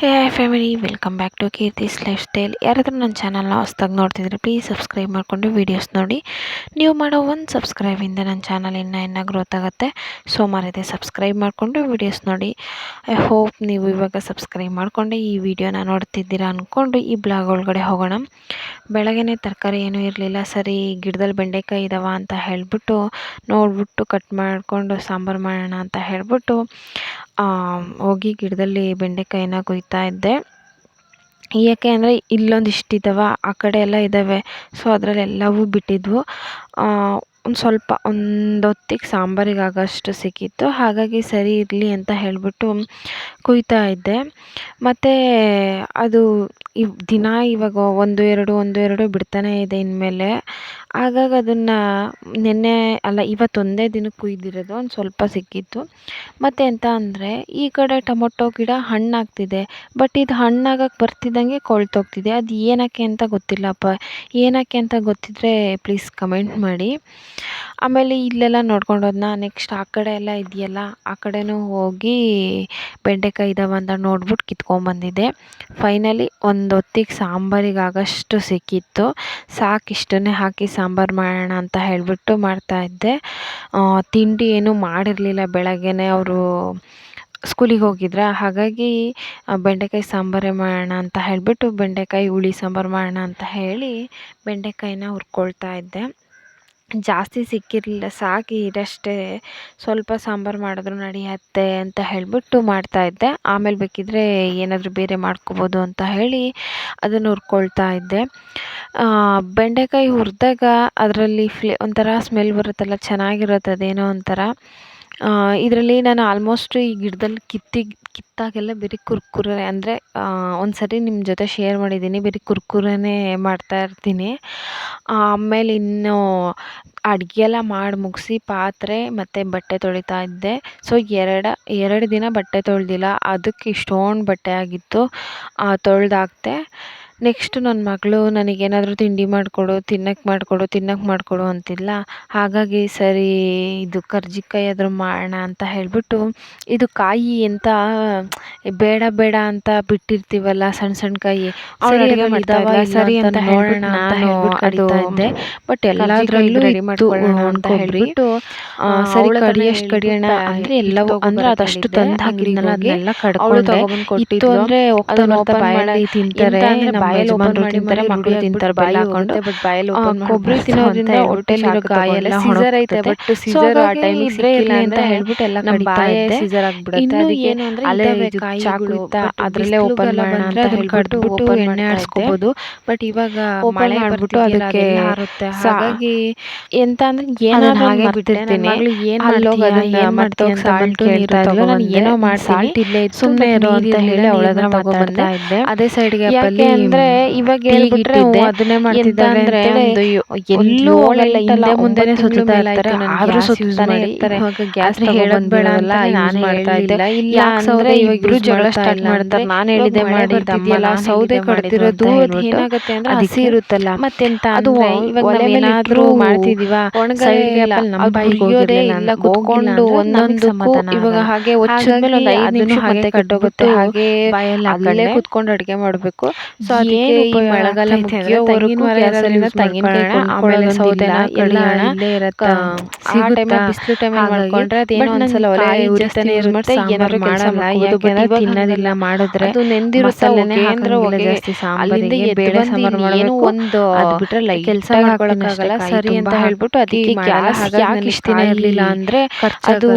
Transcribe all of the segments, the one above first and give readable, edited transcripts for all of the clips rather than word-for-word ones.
Hey hi family, welcome back to Keerthi's lifestyle. ಯಾರಾದರೂ ನನ್ನ ಚಾನಲ್ನ ಹೊಸ್ದಾಗಿ ನೋಡ್ತಿದ್ರೆ ಪ್ಲೀಸ್ ಸಬ್ಸ್ಕ್ರೈಬ್ ಮಾಡಿಕೊಂಡು ವೀಡಿಯೋಸ್ ನೋಡಿ. ನೀವು ಮಾಡೋ ಒಂದು ಸಬ್ಸ್ಕ್ರೈಬಿಂದ ನನ್ನ ಚಾನಲ್ ಇನ್ನೂ ಗ್ರೋತ್ ಆಗುತ್ತೆ. ಸೊ ಮರಿದೆ ಸಬ್ಸ್ಕ್ರೈಬ್ ಮಾಡಿಕೊಂಡು ವೀಡಿಯೋಸ್ ನೋಡಿ. ಐ ಹೋಪ್ ನೀವು ಇವಾಗ ಸಬ್ಸ್ಕ್ರೈಬ್ ಮಾಡಿಕೊಂಡು ಈ ವಿಡಿಯೋನ ನೋಡ್ತಿದ್ದೀರಾ ಅಂದ್ಕೊಂಡು ಈ ಬ್ಲಾಗ್ ಒಳಗಡೆ ಹೋಗೋಣ. ಬೆಳಗ್ಗೆ ತರಕಾರಿ ಏನೂ ಇರಲಿಲ್ಲ, ಸರಿ ಗಿಡದಲ್ಲಿ ಬೆಂಡೆಕಾಯಿ ಇದಾವ ಅಂತ ಹೇಳಿಬಿಟ್ಟು ನೋಡಿಬಿಟ್ಟು ಕಟ್ ಮಾಡಿಕೊಂಡು ಸಾಂಬಾರು ಮಾಡೋಣ ಅಂತ ಹೇಳಿಬಿಟ್ಟು ಹೋಗಿ ಗಿಡದಲ್ಲಿ ಬೆಂಡೆಕಾಯಿನ ಕೊಯ್ತಾ ಇದ್ದೆ. ಯಾಕೆ ಅಂದರೆ ಇಲ್ಲೊಂದಿಷ್ಟು ಇದ್ದಾವೆ, ಆ ಕಡೆ ಎಲ್ಲ ಇದ್ದಾವೆ. ಸೊ ಅದರಲ್ಲಿ ಎಲ್ಲವೂ ಬಿಟ್ಟಿದ್ವು. ಒಂದು ಸ್ವಲ್ಪ ಒಂದು ಹೊತ್ತಿಗೆ ಸಾಂಬಾರಿಗೆ ಆಗೋಷ್ಟು ಸಿಕ್ಕಿತ್ತು. ಹಾಗಾಗಿ ಸರಿ ಇರಲಿ ಅಂತ ಹೇಳಿಬಿಟ್ಟು ಕುಯ್ತಾ ಇದ್ದೆ. ಮತ್ತು ಅದು ದಿನ ಇವಾಗ ಒಂದು ಎರಡು ಬಿಡ್ತಾನೆ ಇದೆ ಇನ್ಮೇಲೆ. ಹಾಗಾಗಿ ಅದನ್ನು ನಿನ್ನೆ ಅಲ್ಲ ಇವತ್ತೊಂದೇ ದಿನಕ್ಕೆ ಕುಯ್ದಿರೋದು ಒಂದು ಸ್ವಲ್ಪ ಸಿಕ್ಕಿತ್ತು. ಮತ್ತು ಎಂತ ಅಂದರೆ ಈ ಕಡೆ ಟೊಮೊಟೊ ಗಿಡ ಹಣ್ಣಾಗ್ತಿದೆ, ಬಟ್ ಇದು ಹಣ್ಣಾಗಕ್ಕೆ ಬರ್ತಿದ್ದಂಗೆ ಕೊಳ್ತೋಗ್ತಿದೆ. ಅದು ಏನಕ್ಕೆ ಅಂತ ಗೊತ್ತಿಲ್ಲಪ್ಪ. ಏನಕ್ಕೆ ಅಂತ ಗೊತ್ತಿದ್ದರೆ ಪ್ಲೀಸ್ ಕಮೆಂಟ್ ಮಾಡಿ. ಆಮೇಲೆ ಇಲ್ಲೆಲ್ಲ ನೋಡ್ಕೊಂಡು ಹೋದ್ನ. ನೆಕ್ಸ್ಟ್ ಆ ಕಡೆ ಎಲ್ಲ ಇದೆಯಲ್ಲ, ಆ ಕಡೆನೂ ಹೋಗಿ ಬೆಂಡೆಕಾಯಿ ಇದಾವೆ ಅಂತ ನೋಡ್ಬಿಟ್ಟು ಕಿತ್ಕೊಂಡ್ಬಂದಿದ್ದೆ. ಫೈನಲಿ ಒಂದು ಹೊತ್ತಿಗೆ ಸಾಂಬಾರಿಗೆ ಆಗೋಷ್ಟು ಸಿಕ್ಕಿತ್ತು. ಸಾಕಿಷ್ಟನ್ನೇ ಹಾಕಿ ಸಾಂಬಾರು ಮಾಡೋಣ ಅಂತ ಹೇಳಿಬಿಟ್ಟು ಮಾಡ್ತಾಯಿದ್ದೆ. ತಿಂಡಿ ಏನೂ ಮಾಡಿರಲಿಲ್ಲ, ಬೆಳಗ್ಗೆನೇ ಅವರು ಸ್ಕೂಲಿಗೆ ಹೋಗಿದ್ರ. ಹಾಗಾಗಿ ಬೆಂಡೆಕಾಯಿ ಸಾಂಬಾರೇ ಮಾಡೋಣ ಅಂತ ಹೇಳಿಬಿಟ್ಟು ಬೆಂಡೆಕಾಯಿ ಹುಳಿ ಸಾಂಬಾರು ಮಾಡೋಣ ಅಂತ ಹೇಳಿ ಬೆಂಡೆಕಾಯಿನ ಹುರ್ಕೊಳ್ತಾ ಇದ್ದೆ. ಜಾಸ್ತಿ ಸಿಕ್ಕಿರಲಿಲ್ಲ, ಸಾಕು ಇದಷ್ಟೇ, ಸ್ವಲ್ಪ ಸಾಂಬಾರು ಮಾಡಿದ್ರು ನಡೆಯುತ್ತೆ ಅಂತ ಹೇಳಿಬಿಟ್ಟು ಮಾಡ್ತಾಯಿದ್ದೆ. ಆಮೇಲೆ ಬೇಕಿದ್ದರೆ ಏನಾದರೂ ಬೇರೆ ಮಾಡ್ಕೋಬೋದು ಅಂತ ಹೇಳಿ ಅದನ್ನು ಹುರ್ಕೊಳ್ತಾ ಇದ್ದೆ. ಬೆಂಡೆಕಾಯಿ ಹುರಿದಾಗ ಅದರಲ್ಲಿ ಒಂಥರ ಸ್ಮೆಲ್ ಬರುತ್ತಲ್ಲ, ಚೆನ್ನಾಗಿರುತ್ತೆ, ಅದೇನೋ ಒಂಥರ. ಇದರಲ್ಲಿ ನಾನು ಆಲ್ಮೋಸ್ಟ್ ಈ ಗಿಡದಲ್ಲಿ ಕಿತ್ತಾಗೆಲ್ಲ ಬರೀ ಕುರ್ಕುರೆ ಅಂದರೆ ಒಂದು ಸರಿ ನಿಮ್ಮ ಜೊತೆ ಶೇರ್ ಮಾಡಿದ್ದೀನಿ, ಬರೀ ಕುರ್ಕುರೆನೇ ಮಾಡ್ತಾಯಿರ್ತೀನಿ. ಆಮೇಲೆ ಇನ್ನು ಅಡುಗೆ ಎಲ್ಲ ಮಾಡಿ ಮುಗಿಸಿ ಪಾತ್ರೆ ಮತ್ತು ಬಟ್ಟೆ ತೊಳಿತಾ ಇದ್ದೆ. ಸೊ ಎರಡು ದಿನ ಬಟ್ಟೆ ತೊಳೆದಿಲ್ಲ, ಅದಕ್ಕೆ ಇಷ್ಟೊಂದು ಬಟ್ಟೆ ಆಗಿತ್ತು, ತೊಳೆದಾಕ್ದೆ. ನೆಕ್ಸ್ಟು ನನ್ನ ಮಗಳು ನನಗೇನಾದರೂ ತಿಂಡಿ ಮಾಡಿಕೊಡು, ತಿನ್ನಕ್ಕೆ ಮಾಡಿಕೊಡು ಅಂತಿಲ್ಲ. ಹಾಗಾಗಿ ಸರಿ ಇದು ಕರ್ಜಿಕಾಯಿ ಆದರೂ ಮಾಡೋಣ ಅಂತ ಹೇಳಿಬಿಟ್ಟು, ಇದು ಕಾಯಿ ಅಂತ ಬೇಡ ಅಂತ ಬಿಟ್ಟಿರ್ತೀವಲ್ಲ ಸಣ್ಣ ಕಾಯಿ, ಸರಿ ಅಂತ ನೋಡೋಣ ಅಂತ ಹೇಳ್ಬಿಟ್ಟು ಕಡಿತಾ ಇದ್ದೆ. ಬಟ್ ಎಲ್ಲದರಲ್ಲೂ ರೆಡಿ ಮಾಡ್ಕೊಳ್ಳೋಣ ಅಂತ ಹೇಳ್ಬಿಟ್ಟು ಸರಿ ಕಡಿಯಷ್ಟು ಕಡಿಯೋಣ ಅಂದರೆ ಎಲ್ಲವೂ ಅಂದರೆ ಅದಷ್ಟು ತಂದು ಹಾಕಿದ್ನಲ್ಲ ಅದನ್ನೆಲ್ಲ ಕಡ್ಕೊಂಡೆ. ಇತ್ತು ಅಂದರೆ ಹೋಗ್ತಾ ಬಾಯಲ್ಲಿ ತಿಂತಾರೆ, ಬಾಯಲ್ಲಿ ಓಪನ್ ಮಾಡಿ ತಿಂತಾರೆ, ಮಕ್ಕಳು ತಿಂತಾರೆ ಬಾಯಲ್ಲಿ ಹಾಕೊಂಡು. ಬಟ್ ಬಾಯಲ್ಲಿ ಕೊಬ್ಬರಿ ತಿನ್ನೋದ್ರಿಂದ ಹೊಟ್ಟೆಲಿರೋ ಗಾಯ ಎಲ್ಲ ಸೀಸರ್ ಐತೆ, ಬಟ್ ಸೀಸರ್ ಆ ಟೈಮಿಗೆ ಸಿಕ್ಕಿಲ್ಲ ಅಂತ ಹೇಳ್ಬಿಟ್ಟು ಎಲ್ಲ ಕಡಿತಾ ಇದ್ದೆ. ಸೀಸರ್ ಆಗ್ಬಿಡುತ್ತೆ, ಅದಕ್ಕೆ ಅಲ್ಲೇ ಚಾಕು ಇತ್ತ ಅದರಲ್ಲೇ ಓಪನ್ ಮಾಡೋಣ ಅಂತ ಹೇಳ್ಬಿಟ್ಟು ಎಣ್ಣೆ ಆಡಿಸ್ಕೋಬೋದು. ಬಟ್ ಇವಾಗ ಮಳೆ ಮಾಡ್ಬಿಟ್ಟು ಅದಕ್ಕೆ ಹಾಗಾಗಿ ಎಂತ ಅಂದ್ರೆ ಏನಾದ್ರು ಹಾಗೆ ಬಿಟ್ಟಿರ್ತೀನಿ. ಏನ್ ಮಾಡ್ತೀಯ ಅಂತ ಹೇಳ್ಬಿಟ್ಟು ಹೇಳ್ತಾ ಇದ್ಲು. ನಾನು ಏನೋ ಮಾಡ್ತೀನಿ, ಸುಮ್ಮನೆ ಇರೋ ಅಂತ ಹೇಳಿ ಅವಳ ಹತ್ರ ತಗೊಬರ್ತಾ ಇದ್ದೆ. ಅದೇ ಸೈಡ್ಗೆ ಅಂದ್ರೆ ಇವಾಗ ಹೇಳ್ಬಿಟ್ರೆ ಅದನ್ನೇ ಮಾಡ್ತಿದ್ದಾರೆ ಅಂದ್ರೆ ಎಲ್ಲೂ ಹೋಗಲ್ಲ, ಹಿಂದೆ ಮುಂದೆನೆ ಸುತ್ತಾ ಇರ್ತಾರೆ, ಆದ್ರೂ ಸುತ್ತಾನೆ ಇರ್ತಾರೆ. ಗ್ಯಾಸ್ ಹೇಳೋದ್ ಬೇಡ ಅಂತ ನಾನು ಮಾಡ್ತಾ ಇದ್ದೆ. ಇಲ್ಲ ಅಂದ್ರೆ ಇಬ್ರು ಜಗಳ ಸ್ಟಾರ್ಟ್ ಮಾಡ್ತಾರೆ. ನಾನು ಹೇಳಿದೆ ಮಾಡಿದ್ದಿಯಲ್ಲ, ಸೌದೆ ಕಡ್ದಿರೋದು ಏನಾಗುತ್ತೆ ಅಂದ್ರೆ ಹಸಿ ಇರುತ್ತಲ್ಲ, ಮತ್ತೆಂತ ಅದು ಇವಾಗ ಏನಾದ್ರೂ ಮಾಡ್ತಿದೀವ ಸೈಡ್ಗೆ ನಮ್ಮ ಬಾಯಿಗೆ ಇಲ್ಲ ಕುತ್ಕೊಂಡು ಒಂದೊಂದಕ್ಕೂ ಇವಾಗ ಹಾಗೆ ಒಚ್ಚಿದ್ಮೇಲೆ ಒಂದು 5 ನಿಮಿಷ ಮತ್ತೆ ಕಟ್ಟೋಗುತ್ತೆ. ಹಾಗೆ ಅಲ್ಲೇ ಕುತ್ಕೊಂಡು ಅಡುಗೆ ಮಾಡಬೇಕು. ಸೊ ಅದಕ್ಕೆ ಈ ಮಳೆಗಾಲ ಮುಗಿಯೋವರೆಗೂ ತೆಂಗಿನಕಾಯಿ ಆಮೇಲೆ ಸೌದೆನ ಕಡಿಯೋಣ, ಸಿಗುತ್ತೆ ಬಿಸಿಲು ಟೈಮಲ್ಲಿ ಮಾಡ್ಕೊಂಡ್ರೆ ಅದೇನೋ ಒಂದ್ಸಲ ಒಲೆ ಉರಿತಾನೆ ಇರುತ್ತೆ, ಏನಾದ್ರು ಮಾಡಲ್ಲ, ಯಾಕೆಂದ್ರೆ ತಿನ್ನೋದಿಲ್ಲ. ಮಾಡಿದ್ರೆ ಅದು ನೆಂದಿರುತ್ತಲ್ಲೇ ಅಂದ್ರೆ ಜಾಸ್ತಿ ಸಾಂಬಾರಿಗೆ ಬೇಳೆ ಸಾಂಬಾರು ಮಾಡಬೇಕು, ಒಂದು ಅದು ಬಿಟ್ರೆ ಲೈಟ್ ಕೆಲಸ ಮಾಡ್ಕೊಳಕ್ಕಾಗಲ್ಲ. ಸರಿ ಅಂತ ಹೇಳ್ಬಿಟ್ಟು ಅದಕ್ಕೆ ಗ್ಯಾಸ್ ಯಾಕೆ ಇಷ್ಟ ದಿನ ಇರಲಿಲ್ಲ ಅಂದರೆ ಅದು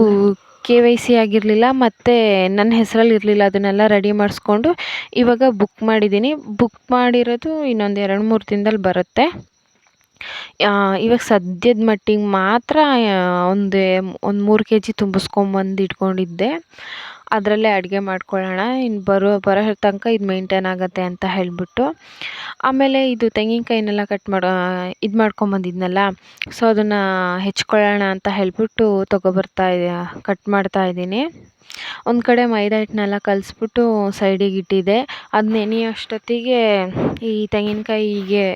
KYC ಆಗಿರಲಿಲ್ಲ ಮತ್ತು ನನ್ನ ಹೆಸರಲ್ಲಿ ಇರಲಿಲ್ಲ. ಅದನ್ನೆಲ್ಲ ರೆಡಿ ಮಾಡಿಸ್ಕೊಂಡು ಇವಾಗ ಬುಕ್ ಮಾಡಿದ್ದೀನಿ. ಬುಕ್ ಮಾಡಿರೋದು ಇನ್ನೊಂದು 2-3 ದಿನದಲ್ಲಿ ಬರುತ್ತೆ. ಇವಾಗ ಸದ್ಯದ ಮಟ್ಟಿಗೆ ಮಾತ್ರ ಒಂದು 3 kg ತುಂಬಿಸ್ಕೊಂಬಂದು ಇಟ್ಕೊಂಡಿದ್ದೆ. ಅದರಲ್ಲೇ ಅಡುಗೆ ಮಾಡ್ಕೊಳ್ಳೋಣ, ಇನ್ನು ಬರೋ ತನಕ ಇದು ಮೇಂಟೈನ್ ಆಗುತ್ತೆ ಅಂತ ಹೇಳಿಬಿಟ್ಟು. ಆಮೇಲೆ ಇದು ತೆಂಗಿನಕಾಯಿನೆಲ್ಲ ಇದು ಮಾಡ್ಕೊಂಬಂದಿದ್ನಲ್ಲ, ಸೊ ಅದನ್ನು ಹೆಚ್ಕೊಳ್ಳೋಣ ಅಂತ ಹೇಳಿಬಿಟ್ಟು ಕಟ್ ಮಾಡ್ತಾ ಇದ್ದೀನಿ. ಒಂದು ಕಡೆ ಮೈದಾ ಹಿಟ್ಟನ್ನೆಲ್ಲ ಕಲಿಸ್ಬಿಟ್ಟು ಸೈಡಿಗೆ ಇಟ್ಟಿದ್ದೆ. ಅದು ನೆನೆಯೋಷ್ಟೊತ್ತಿಗೆ ಈ ತೆಂಗಿನಕಾಯಿಗೆ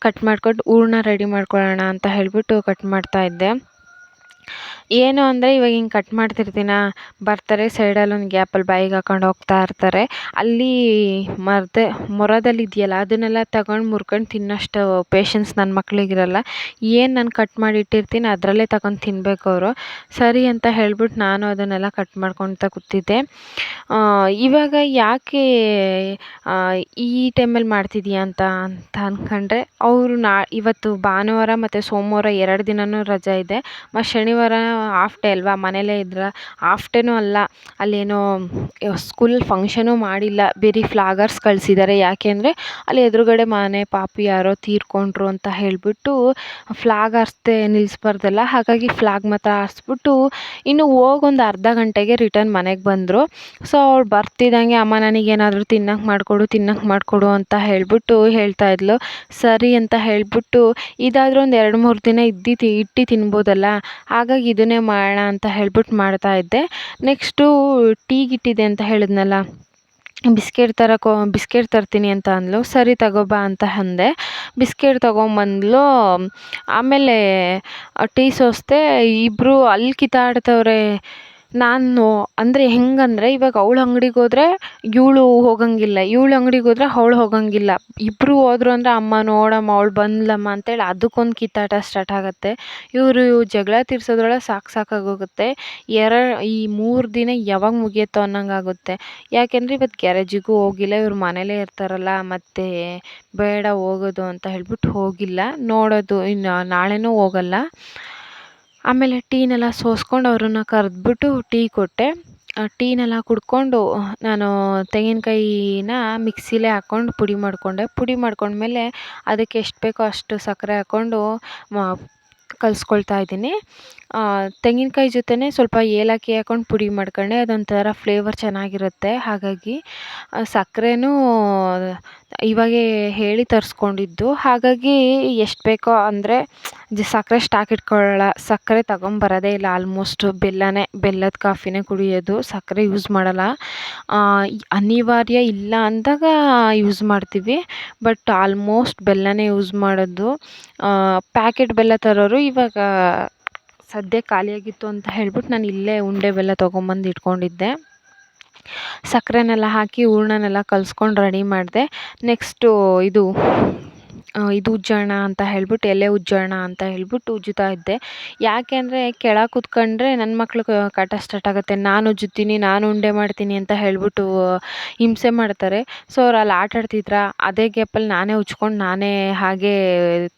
ಕಟ್ ಮಾಡ್ಕೊಂಡು ಹೂರಣ ರೆಡಿ ಮಾಡ್ಕೊಳ್ಳೋಣ ಅಂತ ಹೇಳಿಬಿಟ್ಟು ಕಟ್ ಮಾಡ್ತಾ ಇದ್ದೆ. ಏನು ಅಂದರೆ ಇವಾಗ ಹಿಂಗೆ ಕಟ್ ಮಾಡ್ತಿರ್ತೀನಾ, ಬರ್ತಾರೆ ಸೈಡಲ್ಲಿ ಒಂದು ಗ್ಯಾಪಲ್ಲಿ ಬಾಯಿಗೆ ಹಾಕೊಂಡು ಹೋಗ್ತಾ ಇರ್ತಾರೆ. ಅಲ್ಲಿ ಮೊರದಲ್ಲಿ ಇದೆಯಲ್ಲ ಅದನ್ನೆಲ್ಲ ತಗೊಂಡು ಮುರ್ಕೊಂಡು ತಿನ್ನೋಷ್ಟು ಪೇಷನ್ಸ್ ನನ್ನ ಮಕ್ಳಿಗಿರಲ್ಲ. ಏನು ನಾನು ಕಟ್ ಮಾಡಿ ಇಟ್ಟಿರ್ತೀನಿ ಅದರಲ್ಲೇ ತಗೊಂಡು ತಿನ್ನಬೇಕು ಅವರು. ಸರಿ ಅಂತ ಹೇಳ್ಬಿಟ್ಟು ನಾನು ಅದನ್ನೆಲ್ಲ ಕಟ್ ಮಾಡ್ಕೊಳ್ತಾ ಕೂತಿದ್ದೆ. ಇವಾಗ ಯಾಕೆ ಈ ಟೈಮಲ್ಲಿ ಮಾಡ್ತಿದ್ದೀಯಾ ಅಂತ ಅಂದ್ಕೊಂಡ್ರೆ, ಅವರು ಇವತ್ತು ಭಾನುವಾರ ಮತ್ತು ಸೋಮವಾರ 2 ದಿನವೂ ರಜೆ ಇದೆ. ಮತ್ತು ಶನಿವಾರ ಹಾಫ್ ಡೇ ಅಲ್ವಾ, ಮನೇಲೇ ಇದ್ರೆ. ಹಾಫ್ ಡೇನೂ ಅಲ್ಲ, ಅಲ್ಲೇನೋ ಸ್ಕೂಲಲ್ಲಿ ಫಂಕ್ಷನೂ ಮಾಡಿಲ್ಲ, ಬರೀ ಫ್ಲಾಗರ್ಸ್ ಕಳಿಸಿದ್ದಾರೆ. ಯಾಕೆ ಅಂದರೆ ಅಲ್ಲಿ ಎದುರುಗಡೆ ಮನೆ ಪಾಪು ಯಾರೋ ತೀರ್ಕೊಂಡ್ರು ಅಂತ ಹೇಳಿಬಿಟ್ಟು ಫ್ಲಾಗ್ ಹಾರಿಸ್ದೆ ನಿಲ್ಲಿಸ್ಬಾರ್ದಲ್ಲ, ಹಾಗಾಗಿ ಫ್ಲಾಗ್ ಮಾತ್ರ ಹಾರಿಸ್ಬಿಟ್ಟು ಇನ್ನು ಹೋಗಿ ಒಂದು ಅರ್ಧ ಗಂಟೆಗೆ ರಿಟರ್ನ್ ಮನೆಗೆ ಬಂದರು. ಸೊ ಅವ್ಳು ಬರ್ತಿದ್ದಂಗೆ ಅಮ್ಮ ನನಗೇನಾದರೂ ತಿನ್ನೋಕೆ ಮಾಡಿಕೊಡು ಅಂತ ಹೇಳಿಬಿಟ್ಟು ಹೇಳ್ತಾಯಿದ್ಲು. ಸರಿ ಅಂತ ಹೇಳಿಬಿಟ್ಟು ಇದಾದರೂ ಒಂದು 2-3 ದಿನ ಇಟ್ಟು ತಿನ್ಬೋದಲ್ಲ, ಹಾಗಾಗಿ ಇದನ್ನೇ ಮಾಡೋಣ ಅಂತ ಹೇಳ್ಬಿಟ್ಟು ಮಾಡ್ತಾಯಿದ್ದೆ. ನೆಕ್ಸ್ಟು ಟೀಗಿಟ್ಟಿದೆ ಅಂತ ಹೇಳಿದ್ನಲ್ಲ, ಬಿಸ್ಕೆಟ್ ತರ್ತೀನಿ ಅಂತ ಅಂದಳು. ಸರಿ ತಗೋಬಾ ಅಂತ ಅಂದೆ. ಬಿಸ್ಕೆಟ್ ತೊಗೊಂಬಂದ್ಲು. ಆಮೇಲೆ ಟೀ ಸೋಸಿದೆ. ಇಬ್ಬರು ಅಲ್ಲಿ ಕಿತ್ತಾಡ್ತವ್ರೆ. ನಾನು ಅಂದರೆ ಹೆಂಗಂದರೆ, ಇವಾಗ ಅವಳು ಅಂಗಡಿಗೆ ಹೋದರೆ ಇವಳು ಹೋಗಂಗಿಲ್ಲ, ಇವಳು ಅಂಗಡಿಗೆ ಹೋದರೆ ಅವಳು ಹೋಗಂಗಿಲ್ಲ. ಇಬ್ಬರು ಹೋದ್ರು ಅಂದರೆ ಅಮ್ಮ ನೋಡಮ್ಮ ಅವಳು ಬಂದ್ಲಮ್ಮ ಅಂತೇಳಿ ಅದಕ್ಕೊಂದು ಕಿತ್ತಾಟ ಸ್ಟಾರ್ಟ್ ಆಗುತ್ತೆ. ಇವರು ಜಗಳ ತೀರ್ಸೋದ್ರೊಳಗೆ ಸಾಕಾಗೋಗುತ್ತೆ. ಈ 3 ದಿನ ಯಾವಾಗ ಮುಗಿಯುತ್ತೋ ಅನ್ನೋಂಗಾಗುತ್ತೆ. ಯಾಕೆಂದರೆ ಇವತ್ತು ಗ್ಯಾರೇಜಿಗೂ ಹೋಗಿಲ್ಲ, ಇವ್ರು ಮನೇಲೇ ಇರ್ತಾರಲ್ಲ, ಮತ್ತು ಬೇಡ ಹೋಗೋದು ಅಂತ ಹೇಳ್ಬಿಟ್ಟು ಹೋಗಿಲ್ಲ. ನೋಡೋದು ಇನ್ನು ನಾಳೆನೂ ಹೋಗಲ್ಲ. ಆಮೇಲೆ ಟೀನೆಲ್ಲ ಸೋಸ್ಕೊಂಡು ಅವ್ರನ್ನ ಕರೆದ್ಬಿಟ್ಟು ಟೀ ಕೊಟ್ಟೆ. ಟೀನೆಲ್ಲ ಕುಡ್ಕೊಂಡು ನಾನು ತೆಂಗಿನಕಾಯಿನ ಮಿಕ್ಸಿಲೇ ಹಾಕ್ಕೊಂಡು ಪುಡಿ ಮಾಡ್ಕೊಂಡ್ಮೇಲೆ ಅದಕ್ಕೆ ಎಷ್ಟು ಬೇಕೋ ಅಷ್ಟು ಸಕ್ಕರೆ ಹಾಕ್ಕೊಂಡು ಕಲಿಸ್ಕೊಳ್ತಾ ಇದ್ದೀನಿ. ತೆಂಗಿನಕಾಯಿ ಜೊತೆನೇ ಸ್ವಲ್ಪ ಏಲಕ್ಕಿ ಹಾಕ್ಕೊಂಡು ಪುಡಿ ಮಾಡ್ಕೊಂಡೆ, ಅದೊಂಥರ ಫ್ಲೇವರ್ ಚೆನ್ನಾಗಿರುತ್ತೆ. ಹಾಗಾಗಿ ಸಕ್ಕರೆನೂ ಇವಾಗೇ ಹೇಳಿ ತರಿಸ್ಕೊಂಡಿದ್ದು. ಹಾಗಾಗಿ ಎಷ್ಟು ಬೇಕೋ ಅಂದರೆ ಸಕ್ಕರೆ ಸ್ಟಾಕ್ ಇಟ್ಕೊಳ್ಳಲ್ಲ, ಸಕ್ಕರೆ ತಗೊಂಬರೋದೇ ಇಲ್ಲ. ಆಲ್ಮೋಸ್ಟ್ ಬೆಲ್ಲದ ಕಾಫಿನೇ ಕುಡಿಯೋದು, ಸಕ್ಕರೆ ಯೂಸ್ ಮಾಡಲ್ಲ. ಅನಿವಾರ್ಯ ಇಲ್ಲ ಅಂದಾಗ ಯೂಸ್ ಮಾಡ್ತೀವಿ, ಬಟ್ ಆಲ್ಮೋಸ್ಟ್ ಬೆಲ್ಲನೇ ಯೂಸ್ ಮಾಡೋದು. ಪ್ಯಾಕೆಟ್ ಬೆಲ್ಲ ತರೋರು ಇವಾಗ ಸದ್ಯ ಖಾಲಿಯಾಗಿತ್ತು ಅಂತ ಹೇಳ್ಬಿಟ್ಟು ನಾನು ಇಲ್ಲೇ ಉಂಡೆ ಬೆಲ್ಲ ತೊಗೊಂಬಂದು ಇಟ್ಕೊಂಡಿದ್ದೆ. ಸಕ್ಕರೆನೆಲ್ಲ ಹಾಕಿ ಹೂರ್ಣನೆಲ್ಲ ಕಲಿಸ್ಕೊಂಡು ರೆಡಿ ಮಾಡಿದೆ. ನೆಕ್ಸ್ಟು ಇದು ಉಜ್ಜೋಣ ಅಂತ ಹೇಳ್ಬಿಟ್ಟು, ಎಲೆ ಉಜ್ಜೋಣ ಅಂತ ಹೇಳ್ಬಿಟ್ಟು ಉಜ್ಜುತ್ತಾ ಇದ್ದೆ. ಯಾಕೆ ಅಂದರೆ ಕೆಳಗೆ ಕೂತ್ಕೊಂಡ್ರೆ ನನ್ನ ಮಕ್ಳು ಕಾಟ ಸ್ಟಾರ್ಟ್ ಆಗುತ್ತೆ. ನಾನು ಉಜ್ಜುತ್ತೀನಿ, ನಾನು ಉಂಡೆ ಮಾಡ್ತೀನಿ ಅಂತ ಹೇಳ್ಬಿಟ್ಟು ಹಿಂಸೆ ಮಾಡ್ತಾರೆ. ಸೊ ಅವ್ರು ಅಲ್ಲಿ ಆಟಾಡ್ತಿದ್ರ, ಅದೇ ಗ್ಯಾಪಲ್ಲಿ ನಾನೇ ಉಜ್ಕೊಂಡು ನಾನೇ ಹಾಗೇ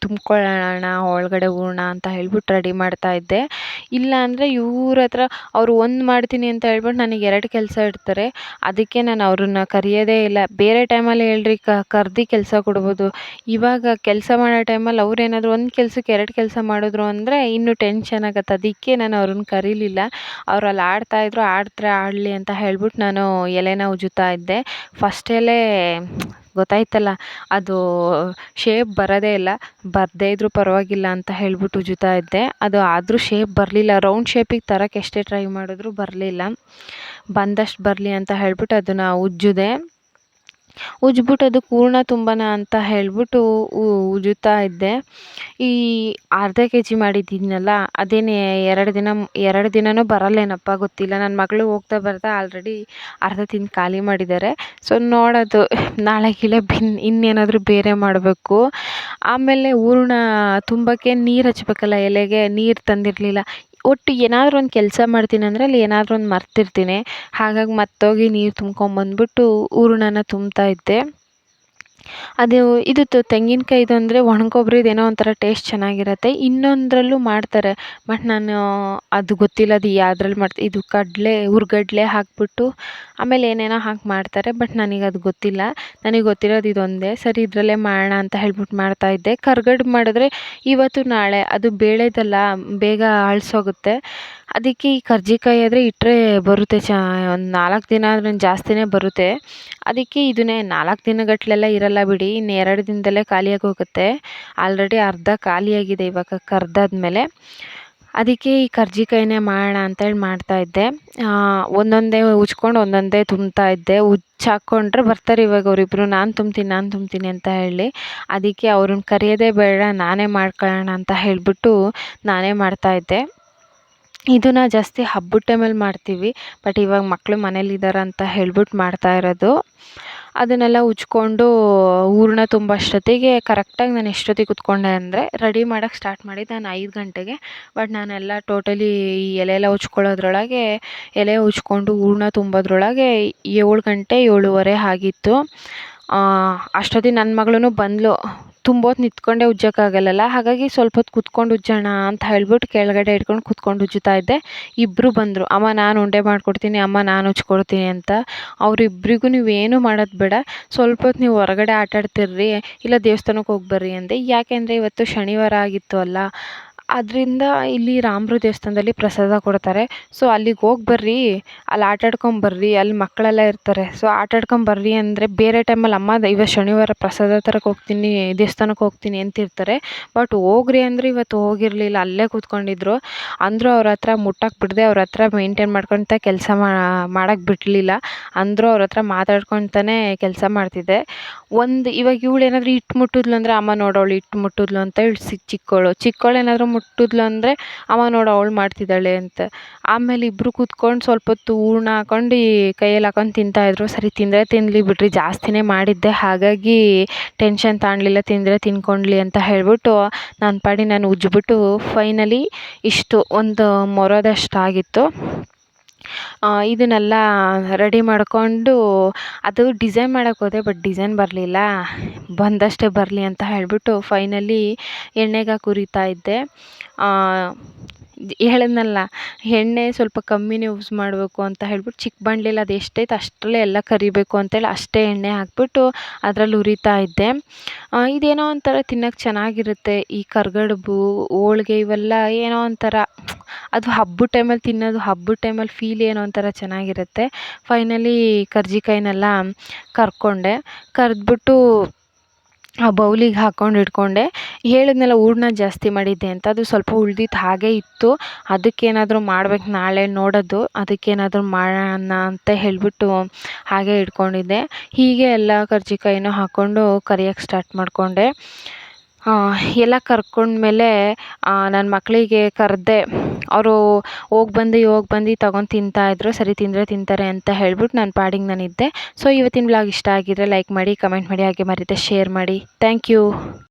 ತುಂಬ್ಕೊಳ್ಳೋಣ ಒಳಗಡೆ ಹೂರ್ಣ ಅಂತ ಹೇಳ್ಬಿಟ್ಟು ರೆಡಿ ಮಾಡ್ತಾಯಿದ್ದೆ. ಇಲ್ಲ ಅಂದರೆ ಇವ್ರ ಹತ್ರ ಅವರು ಒಂದು ಮಾಡ್ತೀನಿ ಅಂತ ಹೇಳ್ಬಿಟ್ಟು ನನಗೆ 2 ಕೆಲಸ ಇಡ್ತಾರೆ. ಅದಕ್ಕೆ ನಾನು ಅವ್ರನ್ನ ಕರೆಯೋದೇ ಇಲ್ಲ. ಬೇರೆ ಟೈಮಲ್ಲಿ ಹೇಳ್ರಿ ಕರ್ದು ಕೆಲಸ ಕೊಡ್ಬೋದು. ಇವಾಗ ಕೆಲಸ ಮಾಡೋ ಟೈಮಲ್ಲಿ ಅವ್ರೇನಾದರೂ ಒಂದು ಕೆಲಸಕ್ಕೆ 2 ಕೆಲಸ ಮಾಡಿದ್ರು ಅಂದರೆ ಇನ್ನೂ ಟೆನ್ಷನ್ ಆಗುತ್ತೆ. ಅದಕ್ಕೆ ನಾನು ಅವ್ರನ್ನ ಕರೀಲಿಲ್ಲ. ಅವ್ರು ಅಲ್ಲಿ ಆಡಲಿ ಅಂತ ಹೇಳ್ಬಿಟ್ಟು ನಾನು ಎಲೆನ ಉಜ್ಜುತ್ತಾ ಇದ್ದೆ. ಫಸ್ಟ್ ಎಲೆ ಗೊತ್ತಾಯ್ತಲ್ಲ, ಅದು ಶೇಪ್ ಬರೋದೇ ಇಲ್ಲ. ಬರದೇ ಇದ್ರೂ ಪರವಾಗಿಲ್ಲ ಅಂತ ಹೇಳ್ಬಿಟ್ಟು ಉಜ್ಜುತ್ತಾ ಇದ್ದೆ. ಅದು ಆದರೂ ಶೇಪ್ ಬರಲಿಲ್ಲ. ರೌಂಡ್ ಶೇಪಿಗೆ ತರೋಕ್ಕೆ ಎಷ್ಟೇ ಟ್ರೈ ಮಾಡಿದ್ರು ಬರಲಿಲ್ಲ. ಬಂದಷ್ಟು ಬರಲಿ ಅಂತ ಹೇಳ್ಬಿಟ್ಟು ಅದನ್ನು ಉಜ್ಬಿಟ್ಟು ಅದಕ್ಕೆ ಹೂರ್ಣ ತುಂಬೋಣ ಅಂತ ಹೇಳ್ಬಿಟ್ಟು ಉಜ್ಜುತ್ತಾ ಇದ್ದೆ. ಈ ಅರ್ಧ ಕೆಜಿ ಮಾಡಿದ್ದೀನಲ್ಲ, ಅದೇನೇ 2 ದಿನನೂ ಬರಲ್ಲೇನಪ್ಪ ಗೊತ್ತಿಲ್ಲ. ನನ್ನ ಮಗಳು ಹೋಗ್ತಾ ಬರ್ತಾ ಆಲ್ರೆಡಿ ಅರ್ಧ ತಿಂದು ಖಾಲಿ ಮಾಡಿದ್ದಾರೆ. ಸೊ ನೋಡೋದು ನಾಳೆ ಇನ್ನೇನಾದರೂ ಬೇರೆ ಮಾಡಬೇಕು. ಆಮೇಲೆ ಹೂರ್ಣ ತುಂಬಕ್ಕೆ ನೀರು ಹಚ್ಬೇಕಲ್ಲ, ಎಲೆಗೆ ನೀರು ತಂದಿರಲಿಲ್ಲ. ಒಟ್ಟು ಏನಾದರೂ ಒಂದು ಕೆಲಸ ಮಾಡ್ತೀನಿ ಅಂದರೆ ಅಲ್ಲಿ ಏನಾದರೂ ಒಂದು ಮರ್ತಿರ್ತೀನಿ. ಹಾಗಾಗಿ ಮತ್ತೋಗಿ ನೀರು ತುಂಬ್ಕೊಂಬಂದ್ಬಿಟ್ಟು ಹೂರ್ಣನ ತುಂಬ್ತಾ ಇದ್ದೆ. ಅದು ಇದು ತೆಂಗಿನಕಾಯಿದು ಅಂದರೆ ಒಣಕೊಬ್ಬರಿದೇನೋ ಒಂಥರ ಟೇಸ್ಟ್ ಚೆನ್ನಾಗಿರುತ್ತೆ. ಇನ್ನೊಂದರಲ್ಲೂ ಮಾಡ್ತಾರೆ, ಬಟ್ ನಾನು ಅದು ಗೊತ್ತಿಲ್ಲ ಅದು ಯಾವ್ದ್ರಲ್ಲಿ ಇದು ಹುರ್ಗಡ್ಲೆ ಹಾಕ್ಬಿಟ್ಟು ಆಮೇಲೆ ಏನೇನೋ ಹಾಕಿ ಮಾಡ್ತಾರೆ, ಬಟ್ ನನಗದು ಗೊತ್ತಿಲ್ಲ. ನನಗೆ ಗೊತ್ತಿರೋದು ಇದೊಂದೇ. ಸರಿ ಇದರಲ್ಲೇ ಮಾಡೋಣ ಅಂತ ಹೇಳ್ಬಿಟ್ಟು ಮಾಡ್ತಾಯಿದ್ದೆ. ಕರ್ಗಡ್ಬು ಮಾಡಿದ್ರೆ ಇವತ್ತು ನಾಳೆ ಅದು ಬೇಳೆದಲ್ಲ, ಬೇಗ ಅಳಿಸೋಗುತ್ತೆ. ಅದಕ್ಕೆ ಈ ಕರ್ಜಿಕಾಯಿ ಆದರೆ ಇಟ್ಟರೆ ಬರುತ್ತೆ, ಒಂದು 4 ದಿನ ಆದ್ರೂ ಜಾಸ್ತಿನೇ ಬರುತ್ತೆ. ಅದಕ್ಕೆ ಇದನ್ನೇ 4 ದಿನಗಟ್ಟಲೆಲ್ಲ ಇರಲ್ಲ ಬಿಡಿ, ಇನ್ನು 2 ದಿನದಲ್ಲೇ ಖಾಲಿಯಾಗಿ ಹೋಗುತ್ತೆ. ಆಲ್ರೆಡಿ ಅರ್ಧ ಖಾಲಿಯಾಗಿದೆ ಇವಾಗ ಕರ್ದಾದ್ಮೇಲೆ. ಅದಕ್ಕೆ ಈ ಕರ್ಜಿಕಾಯಿನೇ ಮಾಡೋಣ ಅಂತೇಳಿ ಮಾಡ್ತಾಯಿದ್ದೆ. ಒಂದೊಂದೇ ಉಜ್ಕೊಂಡು ಒಂದೊಂದೇ ತುಂಬ್ತಾ ಇದ್ದೆ. ಹಾಕ್ಕೊಂಡ್ರೆ ಬರ್ತಾರೆ ಇವಾಗ ಅವರಿಬ್ಬರು, ನಾನು ತುಂಬ್ತೀನಿ ಅಂತ ಹೇಳಿ. ಅದಕ್ಕೆ ಅವ್ರನ್ನ ಕರೆಯೋದೇ ಬೇಡ, ನಾನೇ ಮಾಡ್ಕೊಳ್ಳೋಣ ಅಂತ ಹೇಳಿಬಿಟ್ಟು ನಾನೇ ಮಾಡ್ತಾಯಿದ್ದೆ. ಇದನ್ನ ಜಾಸ್ತಿ ಹಬ್ಬದ ಟೈಮಲ್ಲಿ ಮಾಡ್ತೀವಿ. ಬಟ್ ಇವಾಗ ಮಕ್ಕಳು ಮನೇಲಿದ್ದಾರೆ ಅಂತ ಹೇಳ್ಬಿಟ್ಟು ಮಾಡ್ತಾ ಇರೋದು. ಅದನ್ನೆಲ್ಲ ಉಜ್ಕೊಂಡು ಹೂರಣ ತುಂಬೊಷ್ಟೊತ್ತಿಗೆ ಕರೆಕ್ಟಾಗಿ ನಾನು ಎಷ್ಟೊತ್ತಿಗೆ ಕೂತ್ಕೊಂಡೆ ಅಂದರೆ ರೆಡಿ ಮಾಡೋಕ್ಕೆ ಸ್ಟಾರ್ಟ್ ಮಾಡಿದ್ದು ನಾನು 5 ಗಂಟೆಗೆ. ಬಟ್ ನಾನೆಲ್ಲ ಟೋಟಲಿ ಈ ಎಲೆ ಎಲ್ಲ ಉಜ್ಕೊಳ್ಳೋದ್ರೊಳಗೆ ಎಲೆ ಉಜ್ಕೊಂಡು ಹೂರಣ ತುಂಬೋದ್ರೊಳಗೆ 7 ಗಂಟೆ 7:30 ಆಗಿತ್ತು. ಅಷ್ಟೊತ್ತಿಗೆ ನನ್ನ ಮಗಳೂ ಬಂದಳು. ತುಂಬ ಹೊತ್ತು ನಿಂತ್ಕೊಂಡೇ ಉಜ್ಜೋಕ್ಕಾಗಲ್ಲಲ್ಲ, ಹಾಗಾಗಿ ಸ್ವಲ್ಪ ಹೊತ್ತು ಕೂತ್ಕೊಂಡು ಉಜ್ಜೋಣ ಅಂತ ಹೇಳ್ಬಿಟ್ಟು ಕೆಳಗಡೆ ಹಿಡ್ಕೊಂಡು ಕೂತ್ಕೊಂಡು ಉಜ್ಜುತ್ತಾ ಇದ್ದೆ. ಇಬ್ಬರು ಬಂದರು, ಅಮ್ಮ ನಾನು ಉಂಡೆ ಮಾಡಿಕೊಡ್ತೀನಿ, ಅಮ್ಮ ನಾನು ಉಜ್ಕೊಡ್ತೀನಿ ಅಂತ. ಅವರಿಬ್ರಿಗೂ ನೀವೇನು ಮಾಡೋದು ಬೇಡ, ಸ್ವಲ್ಪ ಹೊತ್ತು ನೀವು ಹೊರಗಡೆ ಆಟಾಡ್ತಿರ್ರಿ, ಇಲ್ಲ ದೇವಸ್ಥಾನಕ್ಕೆ ಹೋಗಿ ಬರ್ರಿ ಅಂದೆ. ಯಾಕೆಂದರೆ ಇವತ್ತು ಶನಿವಾರ ಆಗಿತ್ತು ಅಲ್ಲ, ಅದರಿಂದ ಇಲ್ಲಿ ರಾಮರು ದೇವಸ್ಥಾನದಲ್ಲಿ ಪ್ರಸಾದ ಕೊಡ್ತಾರೆ. ಸೊ ಅಲ್ಲಿಗೆ ಹೋಗಿ ಬರ್ರಿ, ಅಲ್ಲಿ ಆಟಾಡ್ಕೊಂಬರ್ರಿ, ಅಲ್ಲಿ ಮಕ್ಕಳೆಲ್ಲ ಇರ್ತಾರೆ. ಸೊ ಆಟಾಡ್ಕೊಂಬರ್ರಿ ಅಂದರೆ ಬೇರೆ ಟೈಮಲ್ಲಿ ಅಮ್ಮ ಇವತ್ತು ಶನಿವಾರ ಪ್ರಸಾದ ತರಕ್ಕೆ ಹೋಗ್ತೀನಿ, ದೇವಸ್ಥಾನಕ್ಕೆ ಹೋಗ್ತೀನಿ ಅಂತಿರ್ತಾರೆ. ಬಟ್ ಹೋಗ್ರಿ ಅಂದರೆ ಇವತ್ತು ಹೋಗಿರಲಿಲ್ಲ, ಅಲ್ಲೇ ಕೂತ್ಕೊಂಡಿದ್ರು. ಅಂದರೂ ಅವ್ರ ಹತ್ರ ಮುಟ್ಟಕ್ಕೆ ಬಿಡದೆ ಅವ್ರ ಹತ್ರ ಮೇಂಟೈನ್ ಮಾಡ್ಕೊತ ಕೆಲಸ ಮಾಡೋಕ್ಕೆ ಬಿಡಲಿಲ್ಲ. ಅಂದರೂ ಅವ್ರ ಹತ್ರ ಮಾತಾಡ್ಕೊತಾನೆ ಕೆಲಸ ಮಾಡ್ತಿದ್ದೆ. ಇವಾಗ ಇವಳು ಏನಾದರೂ ಹಿಟ್ಟು ಮುಟ್ಟಿದ್ಲು ಅಂದರೆ ಅಮ್ಮ ನೋಡೋಳು ಹಿಟ್ಟು ಮುಟ್ಟಿದ್ಲು ಅಂತ ಹೇಳಿ ಚಿಕ್ಕವಳು ಏನಾದರೂ ಮುಟ್ಟಿದ್ಲು ಅಂದರೆ ಅಮ್ಮ ನೋಡು ಅವಳು ಮಾಡ್ತಿದ್ದಾಳೆ ಅಂತ. ಆಮೇಲೆ ಇಬ್ಬರು ಕೂತ್ಕೊಂಡು ಸ್ವಲ್ಪ ಹೊತ್ತು ಹೂರ್ಣ ಹಾಕೊಂಡು ಕೈಯಲ್ಲಿ ಹಾಕೊಂಡು ತಿಂತಾಯಿದ್ರು. ಸರಿ ತಿಂದರೆ ತಿನ್ನಲಿ ಬಿಡ್ರಿ, ಜಾಸ್ತಿನೇ ಮಾಡಿದ್ದೆ, ಹಾಗಾಗಿ ಟೆನ್ಷನ್ ತಾಣಲಿಲ್ಲ, ತಿಂದರೆ ತಿನ್ಕೊಂಡ್ಲಿ ಅಂತ ಹೇಳ್ಬಿಟ್ಟು ನನ್ನ ಪಾಡಿಗೆ ನಾನು ಉಜ್ಜಿಬಿಟ್ಟು ಫೈನಲಿ ಇಷ್ಟು ಒಂದು ಮೊರದಷ್ಟು ಆಗಿತ್ತು. ಇದನ್ನೆಲ್ಲ ರೆಡಿ ಮಾಡಿಕೊಂಡು ಅದು ಡಿಸೈನ್ ಮಾಡೋಕ್ಕೆ ಹೋದೆ, ಬಟ್ ಡಿಸೈನ್ ಬರಲಿಲ್ಲ. ಬಂದಷ್ಟೇ ಬರಲಿ ಅಂತ ಹೇಳಿಬಿಟ್ಟು ಫೈನಲಿ ಎಣ್ಣೆಗೆ ಹಾಕಿ ಹುರಿತಾ ಇದ್ದೆ. ಹೇಳಿದ್ನಲ್ಲ, ಎಣ್ಣೆ ಸ್ವಲ್ಪ ಕಮ್ಮಿನೇ ಯೂಸ್ ಮಾಡಬೇಕು ಅಂತ ಹೇಳ್ಬಿಟ್ಟು ಚಿಕ್ಕ ಬಾಣಲೆಲಿ ಅದು ಎಷ್ಟೈತೆ ಅಷ್ಟರಲ್ಲೇ ಎಲ್ಲ ಕರಿಬೇಕು ಅಂತೇಳಿ ಅಷ್ಟೇ ಎಣ್ಣೆ ಹಾಕ್ಬಿಟ್ಟು ಅದರಲ್ಲಿ ಹುರಿತಾ ಇದ್ದೆ. ಇದೇನೋ ಒಂಥರ ತಿನ್ನೋಕ್ಕೆ ಚೆನ್ನಾಗಿರುತ್ತೆ. ಈ ಕರ್ಗಡುಬು, ಹೋಳ್ಗೆ ಇವೆಲ್ಲ ಏನೋ ಒಂಥರ ಅದು ಹಬ್ಬದ ಟೈಮಲ್ಲಿ ತಿನ್ನೋದು, ಹಬ್ಬದ ಟೈಮಲ್ಲಿ ಫೀಲ್ ಏನೋ ಒಂಥರ ಚೆನ್ನಾಗಿರುತ್ತೆ. ಫೈನಲಿ ಕರ್ಜಿಕಾಯಿನೆಲ್ಲ ಕರೆದ್ಬಿಟ್ಟು ಆ ಬೌಲಿಗೆ ಹಾಕ್ಕೊಂಡು ಇಟ್ಕೊಂಡೆ. ಹೇಳಿದ್ನಲ್ಲ ಹೂರ್ಣ ಜಾಸ್ತಿ ಮಾಡಿದ್ದೆ ಅಂತ, ಅದು ಸ್ವಲ್ಪ ಉಳ್ದಿತ್ತು ಹಾಗೇ ಇತ್ತು. ಅದಕ್ಕೇನಾದರೂ ಮಾಡ್ಬೇಕು ನಾಳೆ ನೋಡೋದು, ಅದಕ್ಕೇನಾದರೂ ಮಾಡೋಣ ಅಂತ ಹೇಳಿಬಿಟ್ಟು ಹಾಗೇ ಇಟ್ಕೊಂಡಿದ್ದೆ. ಹೀಗೆ ಎಲ್ಲ ಕರ್ಜಿಕಾಯಿನೂ ಹಾಕ್ಕೊಂಡು ಕರಿಯೋಕ್ಕೆ ಸ್ಟಾರ್ಟ್ ಮಾಡಿಕೊಂಡೆ. ಎಲ್ಲ ಕರ್ಕೊಂಡ್ಮೇಲೆ ನನ್ನ ಮಕ್ಕಳಿಗೆ ಕರೆದೆ. ಅವರು ಹೋಗಿ ಬಂದು ತಗೊಂಡು ತಿಂತಾಯಿದ್ರು. ಸರಿ ತಿಂದರೆ ತಿಂತಾರೆ ಅಂತ ಹೇಳ್ಬಿಟ್ಟು ನನ್ನ ಪಾಡಿಗೆ ನಾನಿದ್ದೆ. ಸೊ ಇವತ್ತಿನ ವ್ಲಾಗ್ ಇಷ್ಟ ಆಗಿದ್ರೆ ಲೈಕ್ ಮಾಡಿ, ಕಮೆಂಟ್ ಮಾಡಿ, ಹಾಗೆ ಮರೀದೆ ಶೇರ್ ಮಾಡಿ. Thank you.